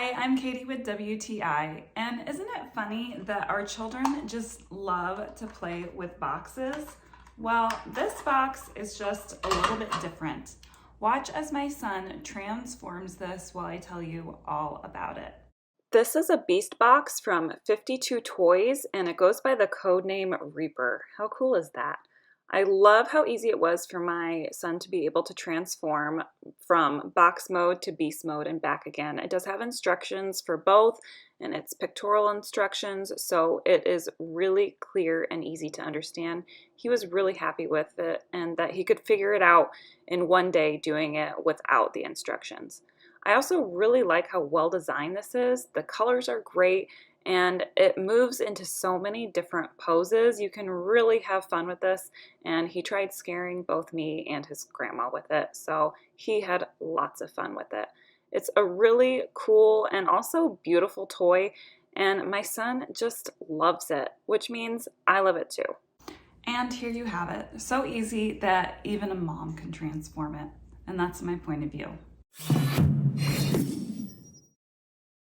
Hi, I'm Katie with WTI, and isn't it funny that our children just love to play with boxes? Well, this box is just a little bit different. Watch as my son transforms this while I tell you all about it. This is a BeastBox from 52 Toys, and it goes by the code name Reaper. How cool is that? I love how easy it was for my son to be able to transform from box mode to beast mode and back again. It does have instructions for both, and it's pictorial instructions, so it is really clear and easy to understand. He was really happy with it and that he could figure it out in one day doing it without the instructions. I also really like how well designed this is. The colors are great and it moves into so many different poses. You can really have fun with this, and he tried scaring both me and his grandma with it, so he had lots of fun with it. It's a really cool and also beautiful toy, and my son just loves it, which means I love it too. And here you have it. So easy that even a mom can transform it, and that's my point of view.